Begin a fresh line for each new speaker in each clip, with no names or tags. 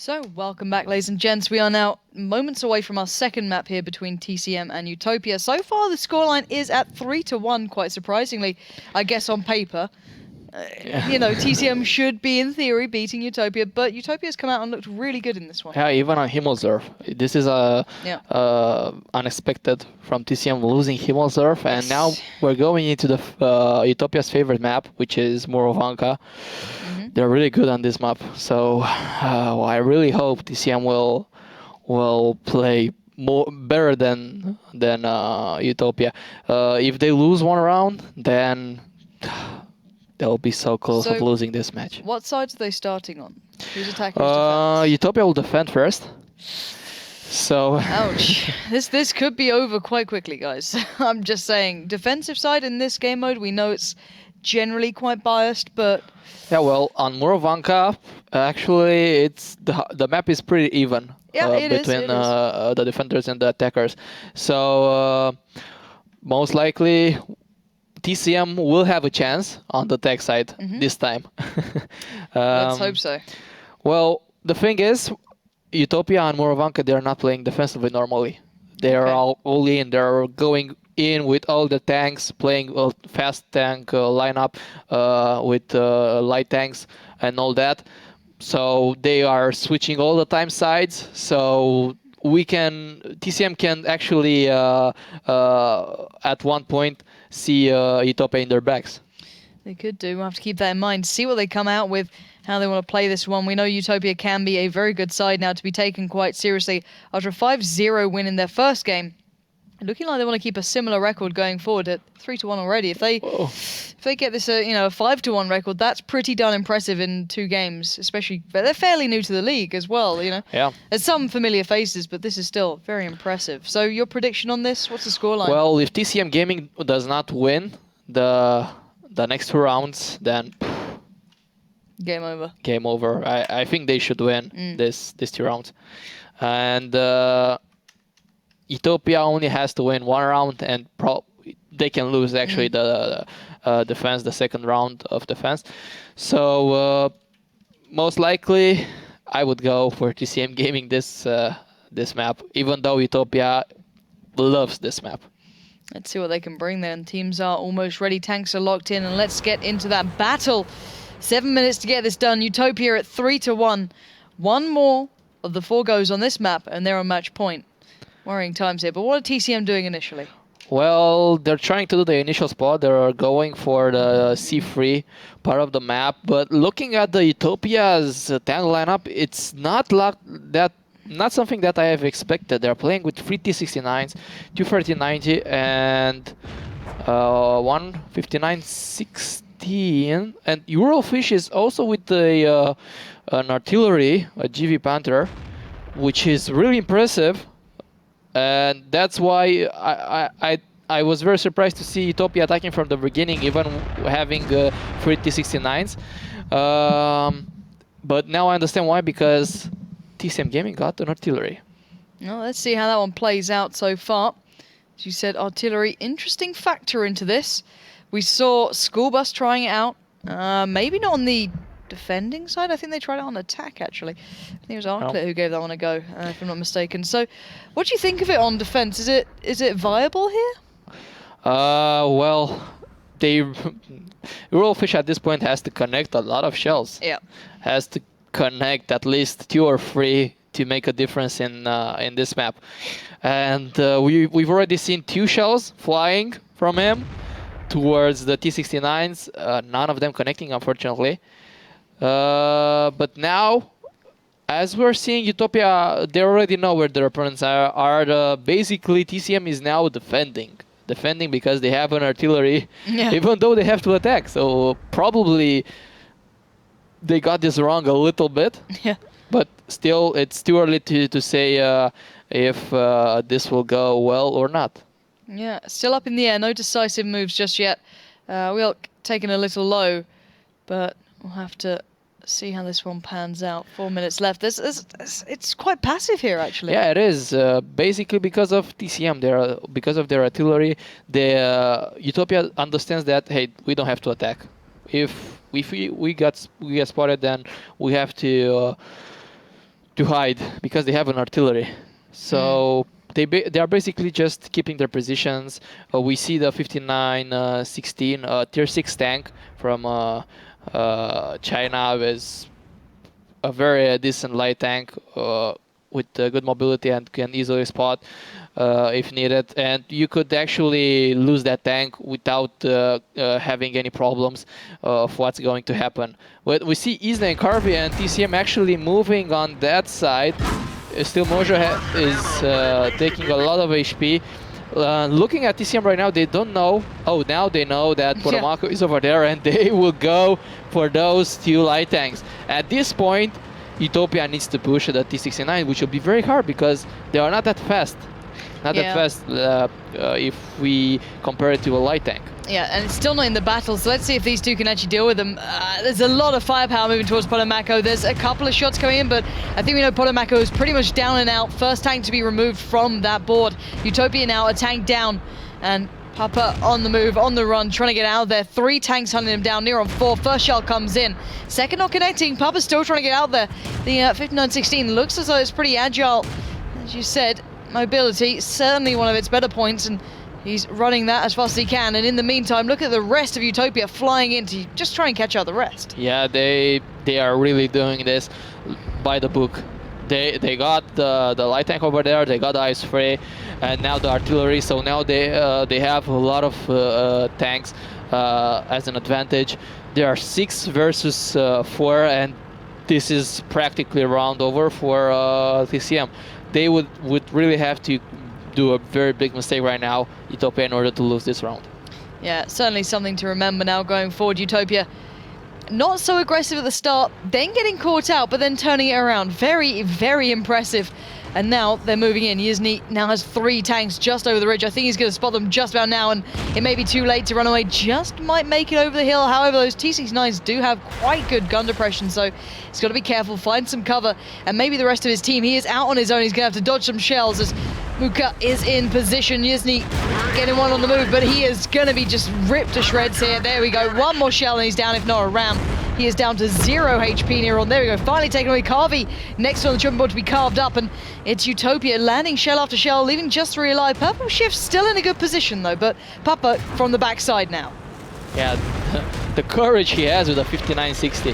So, welcome back, ladies and gents. We are now moments away from our second map here between TCM and UTOPIA. So far, the scoreline is at 3-1, quite surprisingly, I guess on paper. You know, TCM should be, in theory, beating UTOPIA, but UTOPIA's come out and looked really good in this one.
Yeah, even on Himmelsurf. This is unexpected from TCM losing Himmelsurf, and now we're going into the Utopia's favorite map, which is Morovanka. They're really good on this map, so I really hope TCM will play better than Utopia. If they lose one round, then they'll be so close of losing this match.
What sides are they starting on? Who's attacking? Who's
Utopia will defend first. So.
Ouch. This could be over quite quickly, guys. I'm just saying, defensive side in this game mode, we know it's generally quite biased, but.
Yeah, well, on Morovanka, actually, the map is pretty even between the defenders and the attackers. So most likely, TCM will have a chance on the attack side this time.
Let's hope so.
Well, the thing is, Utopia and Morovanka, they're not playing defensively normally. They're all in. They're going in with all the tanks, playing a fast tank lineup with light tanks and all that. So they are switching all the time sides. So TCM can actually at one point see Utopia in their backs.
They could do. We'll have to keep that in mind. See what they come out with, how they want to play this one. We know Utopia can be a very good side now to be taken quite seriously. After a 5-0 win in their first game, looking like they want to keep a similar record going forward at 3-1 already. If they get this, a 5-1 record, that's pretty darn impressive in 2 games. Especially, they're fairly new to the league as well.
Yeah.
There's some familiar faces, but this is still very impressive. So your prediction on this? What's the scoreline?
Well, if TCM Gaming does not win the next 2 rounds, then
game over.
Game over. I think they should win this 2 rounds, and. Utopia only has to win 1 round, and they can lose actually the defense, the second round of defense. So most likely, I would go for TCM Gaming this map, even though Utopia loves this map.
Let's see what they can bring then. Teams are almost ready, tanks are locked in, and let's get into that battle. 7 minutes to get this done. Utopia at 3-1. 1 more of the 4 goes on this map, and they're on match point. Worrying times here, but what are TCM doing initially?
Well, they're trying to do the initial spot. They're going for the C3 part of the map, but looking at the Utopia's tank lineup, it's not something that I have expected. They're playing with 3 T69s, 2 3090, and 1 5916, and Eurofish is also with an artillery, a GV Panther, which is really impressive. And that's why I was very surprised to see Utopia attacking from the beginning, even having 3 T69s. But now I understand why, because TCM Gaming got an artillery.
Well, let's see how that one plays out so far. As you said, artillery, interesting factor into this. We saw School Bus trying it out. Maybe not on the defending side. I think they tried it on attack, actually. I think it was Arclet who gave that one a go, if I'm not mistaken. So, what do you think of it on defense? Is it viable here?
Well, Eurofish at this point has to connect a lot of shells.
Yeah.
Has to connect at least 2 or 3 to make a difference in this map. And we've already seen 2 shells flying from him towards the T69s. None of them connecting, unfortunately. But now, as we're seeing Utopia, they already know where their opponents are. Basically, TCM is now defending because they have an artillery, even though they have to attack. So probably they got this wrong a little bit.
Yeah.
But still, it's too early to say if this will go well or not.
Yeah, still up in the air. No decisive moves just yet. We'll taking a little low, but we'll have to see how this one pans out. 4 minutes left. It's quite passive here, actually.
Yeah, it is. Basically, because of TCM, because of their artillery, Utopia understands that, hey, we don't have to attack. If we get spotted, then we have to to hide because they have an artillery. So they are basically just keeping their positions. We see the 5916 tier 6 tank from China with a very decent light tank with good mobility and can easily spot if needed. And you could actually lose that tank without having any problems of what's going to happen. But we see Isna and Carvey and TCM actually moving on that side. Still Mojo is taking a lot of HP. Looking at TCM right now, they don't know. Oh, now they know that Potomako is over there, and they will go for those 2 light tanks. At this point, Utopia needs to push the T69, which will be very hard because they are not that fast. Not that fast if we compare it to a light tank.
Yeah, and it's still not in the battle, so let's see if these two can actually deal with them. There's a lot of firepower moving towards Potomako. There's a couple of shots coming in, but I think we know Potomako is pretty much down and out. First tank to be removed from that board. Utopia now a tank down, and Papa on the move, on the run, trying to get out there. 3 tanks hunting him down, near on 4. First shell comes in. Second not connecting. Papa's still trying to get out there. The 5916 looks as though it's pretty agile. As you said, mobility, certainly one of its better points, and he's running that as fast as he can. And in the meantime, look at the rest of Utopia flying in to just try and catch out the rest. Yeah,
they are really doing this by the book. They got the light tank over there, they got the ice spray, and now the artillery. So now they have a lot of tanks as an advantage. There are 6 versus 4, and this is practically a round over for TCM. They would really have to do a very big mistake right now, Utopia, in order to lose this round.
Yeah, certainly something to remember now going forward. Utopia not so aggressive at the start, then getting caught out, but then turning it around. Very, very impressive. And now they're moving in. Yizny now has 3 tanks just over the ridge. I think he's going to spot them just about now, and it may be too late to run away. Just might make it over the hill. However, those T69s do have quite good gun depression, so he's got to be careful, find some cover, and maybe the rest of his team. He is out on his own. He's going to have to dodge some shells as Muka is in position. Yizny getting one on the move, but he is going to be just ripped to shreds here. There we go. One more shell and he's down, if not a ram. He is down to 0 HP near on. There we go. Finally taken away. Carvey next on the triple board to be carved up, and it's Utopia landing shell after shell, leaving just 3 alive. Purple Shift still in a good position though, but Papa from the backside now.
Yeah, the courage he has with a 5960.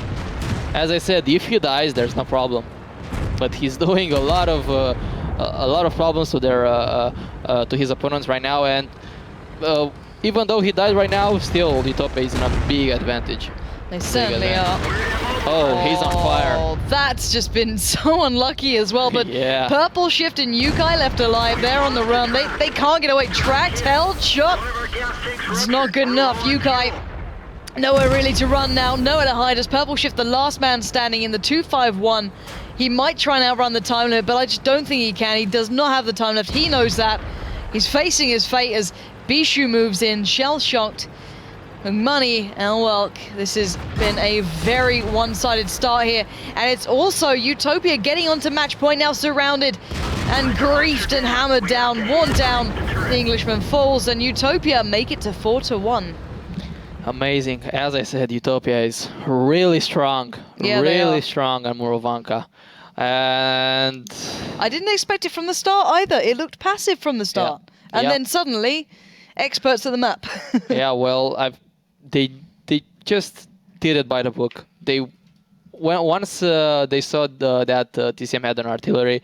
As I said, if he dies, there's no problem. But he's doing a lot of problems to their to his opponents right now, and even though he died right now, still Utopia is in a big advantage.
They certainly are.
Oh, he's on fire.
That's just been so unlucky as well, but
yeah.
Purple Shift and Yukai left alive. They're on the run. They can't get away. Tracked, held, shot. It's not good enough. Yukai, nowhere really to run now, nowhere to hide as Purple Shift, the last man standing in the 251. He might try and outrun the time limit, but I just don't think he can. He does not have the time left. He knows that. He's facing his fate as Bishu moves in, shell-shocked. Money and Welk, this has been a very one-sided start here, and it's also Utopia getting onto match point now, surrounded and griefed and hammered down, worn down. The Englishman falls, and Utopia make it to 4-1.
Amazing. As I said, Utopia is really strong, really strong on Murovanka. And
I didn't expect it from the start either. It looked passive from the start, and then suddenly, experts at the map.
Yeah, well, they just did it by the book. Once they saw that TCM had an artillery,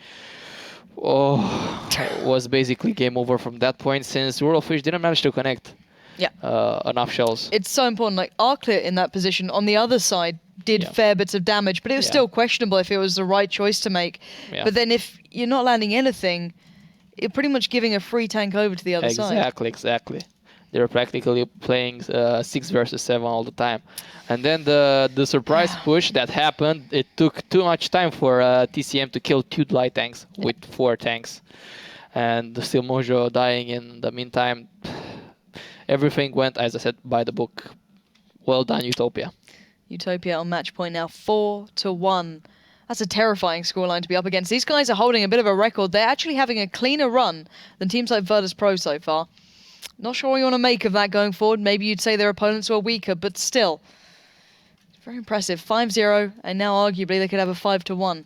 it was basically game over from that point, since Fish didn't manage to connect enough shells.
It's so important. Like Arclear in that position on the other side did fair bits of damage, but it was still questionable if it was the right choice to make. But then if you're not landing anything, you're pretty much giving a free tank over to the other side.
Exactly. They're practically playing 6 versus 7 all the time. And then the surprise push that happened, it took too much time for TCM to kill 2 light tanks with 4 tanks. And still Mojo dying in the meantime. Everything went, as I said, by the book. Well done, Utopia.
Utopia on match point now, 4-1. That's a terrifying scoreline to be up against. These guys are holding a bit of a record. They're actually having a cleaner run than teams like Virtus Pro so far. Not sure what you want to make of that going forward. Maybe you'd say their opponents were weaker, but still. It's very impressive. 5-0, and now arguably they could have a 5-1.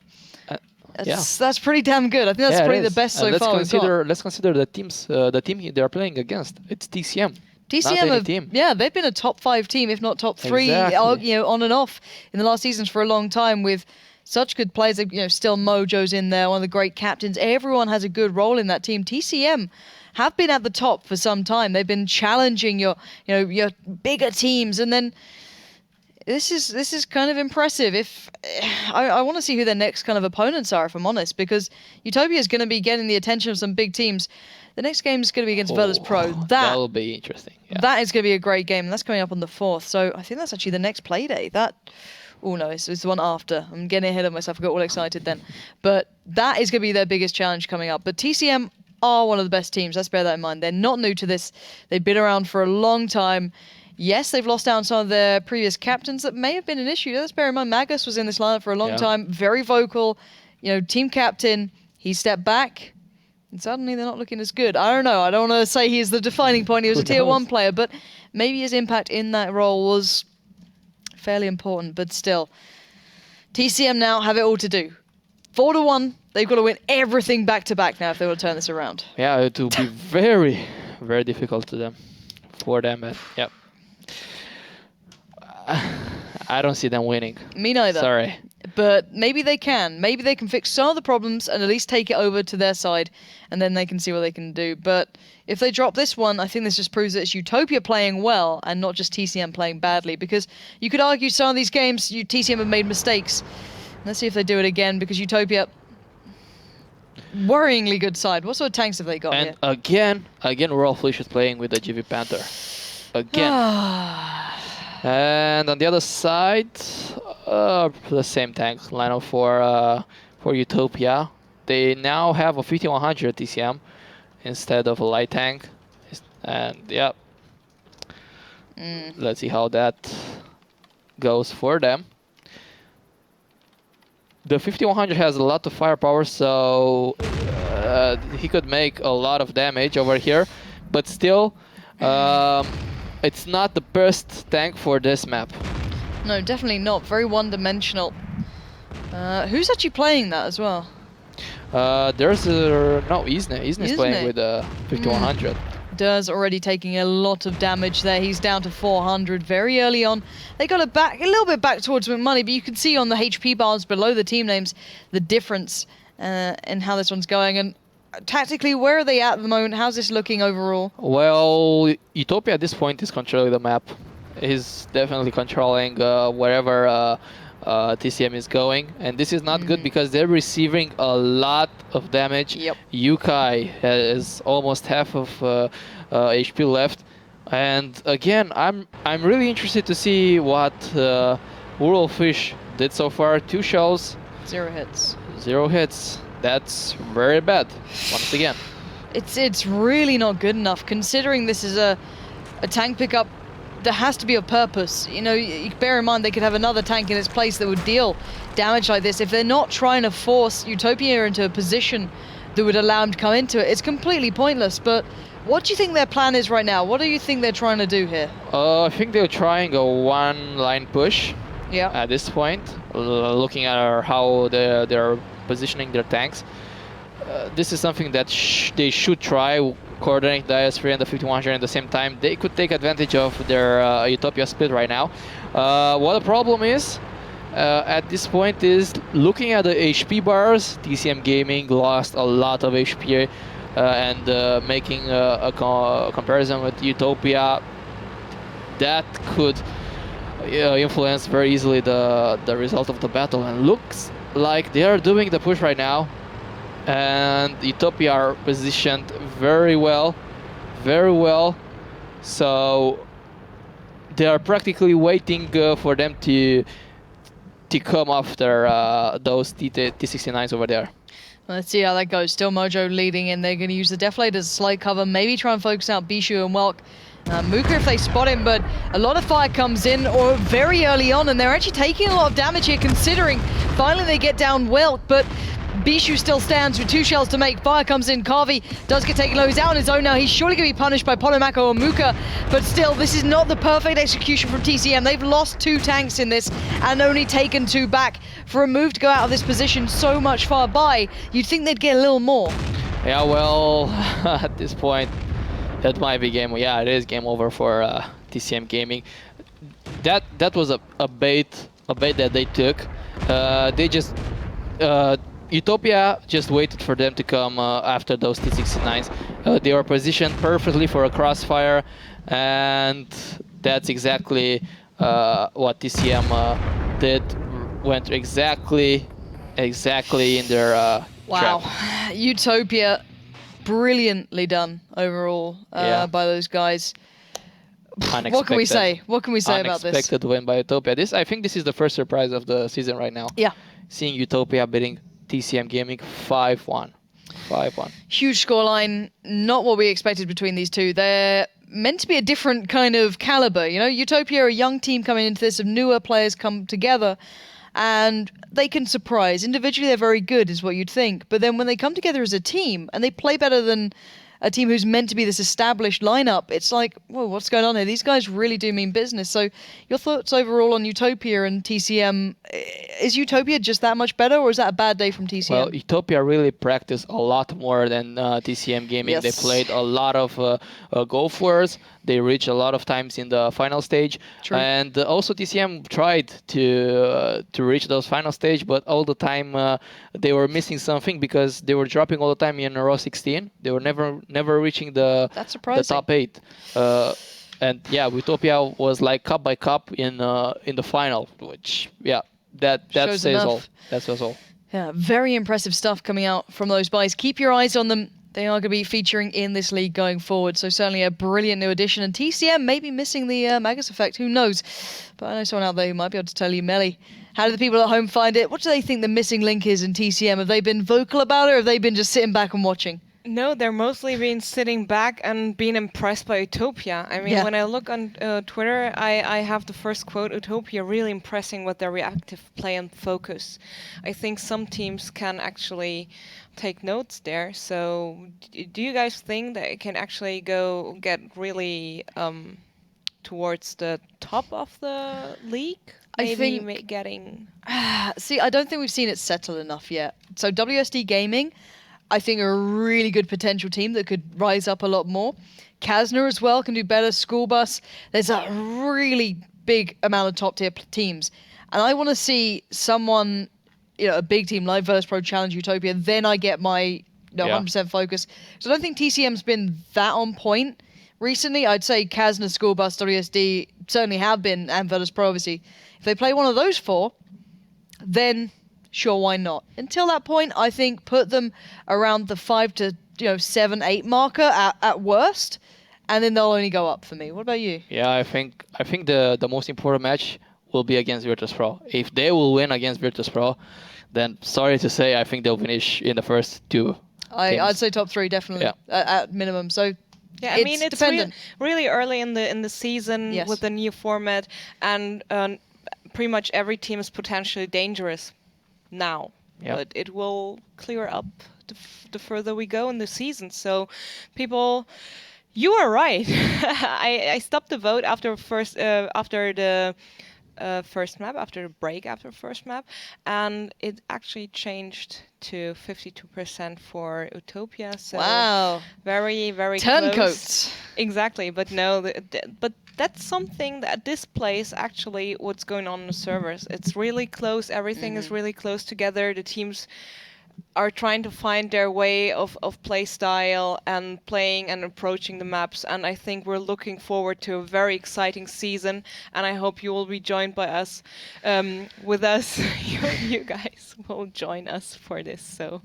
That's pretty damn good. I think that's probably the best so far we've got.
Let's consider the team they're playing against. It's TCM.
TCM, yeah, they've been a top 5 team, if not top 3,
Exactly.
on and off in the last seasons for a long time with such good players. Still Mojo's in there, one of the great captains. Everyone has a good role in that team. TCM have been at the top for some time. They've been challenging your bigger teams, and then this is kind of impressive. If I want to see who their next kind of opponents are, if I'm honest, because Utopia is going to be getting the attention of some big teams. The next game is going to be against Virtus Pro.
That'll be interesting. Yeah.
That is going to be a great game, and that's coming up on the 4th. So I think that's actually the next play day. Oh no, it's the one after. I'm getting ahead of myself. I got all excited then. But that is going to be their biggest challenge coming up. But TCM are one of the best teams. Let's bear that in mind. They're not new to this. They've been around for a long time. Yes, they've lost out on some of their previous captains. That may have been an issue. Let's bear in mind, Magus was in this lineup for a long time. Very vocal, team captain. He stepped back. And suddenly they're not looking as good. I don't know. I don't want to say he's the defining point. He was a tier 1 player, but maybe his impact in that role was fairly important. But still, TCM now have it all to do. 4-1. They've got to win everything back-to-back now if they want to turn this around.
Yeah, it will be very, very difficult for them. But, yeah. I don't see them winning.
Me neither.
Sorry.
But maybe they can. Maybe they can fix some of the problems and at least take it over to their side, and then they can see what they can do. But if they drop this one, I think this just proves that it's Utopia playing well and not just TCM playing badly. Because you could argue some of these games, TCM have made mistakes. Let's see if they do it again, because Utopia, worryingly good side. What sort of tanks have they got here?
And again, Royal Flesh is playing with the GV Panther. Again. And on the other side, the same tank lineup for Utopia. They now have a 5100 TCM instead of a light tank. And yeah, let's see how that goes for them. The 5100 has a lot of firepower, so he could make a lot of damage over here, but still, it's not the best tank for this map.
No, definitely not. Very one-dimensional. Who's actually playing that as well?
There's Isne's playing with the 5100.
Dur's already taking a lot of damage there. He's down to 400 very early on. They got it back a little bit back towards money, but you can see on the HP bars below the team names the difference in how this one's going. And tactically, where are they at the moment? How's this looking overall?
Well, Utopia at this point is controlling the map. He's definitely controlling wherever TCM is going, and this is not good because they're receiving a lot of damage.
Yep.
Yukai has almost half of HP left, and again, I'm really interested to see what Ural Fish did so far. 2 shells,
0 hits.
0 hits. That's very bad. Once again,
it's really not good enough considering this is a tank pickup. There has to be a purpose. You bear in mind they could have another tank in its place that would deal damage like this. If they're not trying to force Utopia into a position that would allow them to come into it, it's completely pointless. But what do you think their plan is right now? What do you think they're trying to do here?
I think they're trying a one-line push.
Yeah.
At this point, looking at how they're positioning their tanks, this is something that they should try. Coordinate the IS-3 and the 5100 at the same time. They could take advantage of their Utopia split right now. What the problem is at this point is looking at the HP bars. TCM Gaming lost a lot of HP, and making a comparison with Utopia, that could influence very easily the result of the battle. And looks like they are doing the push right now. And Utopia are positioned very well, so they are practically waiting for them to come after those T69s over there.
Let's see how that goes. Still Mojo leading in. They're going to use the Deflate as a slight cover, maybe try and focus out Bishu and Welk. Mooka if they spot him, but a lot of fire comes in or very early on, and they're actually taking a lot of damage here considering finally they get down Welk, but Bishu still stands with 2 shells to make. Fire comes in. Kavi does get taken low. He's out on his own now. He's surely going to be punished by Polomako or Muka. But still, this is not the perfect execution from TCM. They've lost 2 tanks in this and only taken 2 back. For a move to go out of this position so much far by, you'd think they'd get a little more.
Yeah, well, at this point, that might be game. Yeah, it is game over for TCM Gaming. That was a bait that they took. They just Utopia just waited for them to come after those T69s. They were positioned perfectly for a crossfire, and that's exactly what TCM did. Went exactly in their
wow.
trap.
Utopia, brilliantly done overall by those guys. What can we say? What can we say about this?
Unexpected win by Utopia. I think this is the first surprise of the season right now.
Yeah.
Seeing Utopia beating TCM Gaming 5-1. 5-1.
Huge scoreline, not what we expected between these two. They're meant to be a different kind of caliber. You know, Utopia are a young team coming into this, some newer players come together, and they can surprise. Individually, they're very good, is what you'd think. But then when they come together as a team, and they play better than a team who's meant to be this established lineup, it's like, whoa, what's going on here? These guys really do mean business. So your thoughts overall on Utopia and TCM? Is Utopia just that much better, or is that a bad day from TCM?
Well, Utopia really practiced a lot more than TCM Gaming.
Yes.
They played a lot of Gulf Wars. They reached a lot of times in the final stage.
True.
And also TCM tried to reach those final stage, but all the time they were missing something because they were dropping all the time in row 16. They were never reaching the top 8. And yeah, Utopia was like cup by cup in the final, which that says all. That says all.
Yeah, very impressive stuff coming out from those buys. Keep your eyes on them. They are going to be featuring in this league going forward, so certainly a brilliant new addition. And TCM may be missing the Magus effect, who knows? But I know someone out there who might be able to tell you, Melly. How do the people at home find it? What do they think the missing link is in TCM? Have they been vocal about it, or have they been just sitting back and watching?
No, they're mostly been sitting back and being impressed by Utopia. I mean, when I look on Twitter, I have the first quote, Utopia really impressing with their reactive play and focus. I think some teams can actually take notes there. So do you guys think that it can actually go get really towards the top of the league?
I think
getting...
See, I don't think we've seen it settle enough yet. So WSD Gaming, I think, are a really good potential team that could rise up a lot more. Kazna as well can do better. School Bus. There's a really big amount of top tier teams. And I want to see someone, a big team like Virtus Pro challenge Utopia. Then I get my 100% focus. So I don't think TCM's been that on point recently. I'd say Kazna, School Bus, WSD certainly have been, and Virtus Pro obviously. If they play one of those 4, then sure, why not? Until that point, I think put them around the 5 to 7, 8 marker at worst, and then they'll only go up for me. What about you?
Yeah, I think the most important match will be against Virtus Pro. If they will win against Virtus Pro, then sorry to say, I think they'll finish in the first 2.
I'd say top 3 definitely at minimum. So
yeah, I mean it's really early in the season with the new format, and pretty much every team is potentially dangerous now, but it will clear up the further we go in the season. So people, you are right. I stopped the vote after the first map, after the break after first map, and it actually changed to 52% for Utopia. So
wow,
very
turncoats.
Exactly, but no, but that's something that displays actually what's going on in the servers. It's really close. Everything is really close together. The teams are trying to find their way of play style and playing and approaching the maps, and I think we're looking forward to a very exciting season, and I hope you will be joined by us with us. You guys will join us for this. So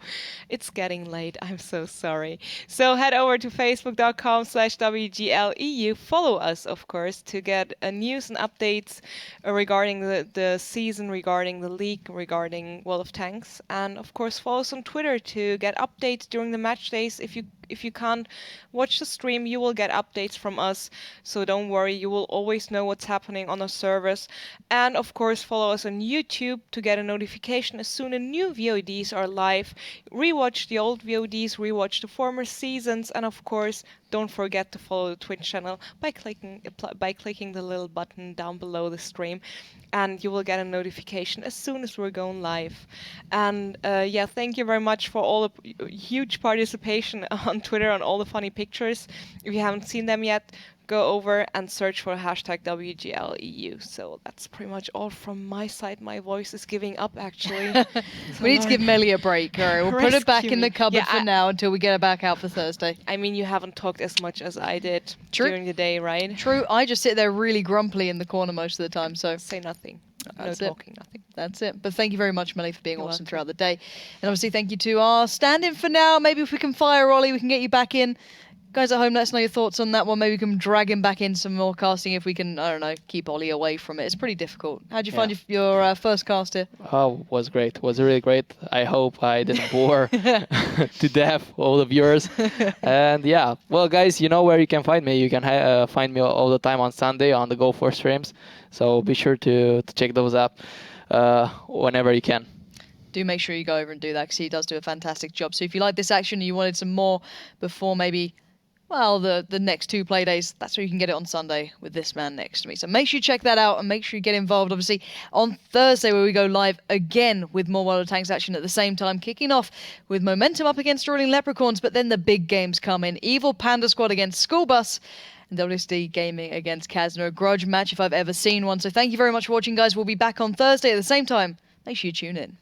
it's getting late, I'm so sorry. So head over to facebook.com/WGLEU. Follow us, of course, to get news and updates regarding the season, regarding the league, regarding World of Tanks, and of course follow us on Twitter to get updates during the match days if you if you can't watch the stream, you will get updates from us. So don't worry, you will always know what's happening on the servers. And of course, follow us on YouTube to get a notification as soon as new VODs are live. Rewatch the old VODs, rewatch the former seasons, and of course, don't forget to follow the Twitch channel by clicking the little button down below the stream, and you will get a notification as soon as we're going live. And yeah, thank you very much for all the huge participation on Twitter on all the funny pictures. If you haven't seen them yet, go over and search for hashtag WGLEU. So that's pretty much all from my side. My voice is giving up, actually.
We need to give Melly a break. All right, we'll put it back in the cupboard for now until we get it back out for Thursday.
I mean, you haven't talked as much as I did
True.
during the day, right?
True. I just sit there really grumpily in the corner most of the time, so...
Say nothing.
That's
no
it.
talking, nothing.
That's it. But thank you very much, Melly, for being
You're
awesome
welcome.
throughout the day. And obviously, thank you to our stand-in for now. Maybe if we can fire Ollie, we can get you back in. Guys at home, let us know your thoughts on that one. Maybe we can drag him back in some more casting if we can, I don't know, keep Ollie away from it. It's pretty difficult. How'd you find your first cast here?
Oh, was great. Was really great. I hope I didn't bore to death all the viewers. And yeah, well, guys, you know where you can find me. You can find me all the time on Sunday on the Go4 streams. So be sure to check those out whenever you can.
Do make sure you go over and do that because he does do a fantastic job. So if you like this action and you wanted some more before maybe... well, the next 2 play days, that's where you can get it on Sunday with this man next to me. So make sure you check that out and make sure you get involved, obviously, on Thursday where we go live again with more World of Tanks action at the same time, kicking off with Momentum up against Rolling Leprechauns, but then the big games come in. Evil Panda Squad against School Bus and WSD Gaming against Kazna. A grudge match if I've ever seen one. So thank you very much for watching, guys. We'll be back on Thursday at the same time. Make sure you tune in.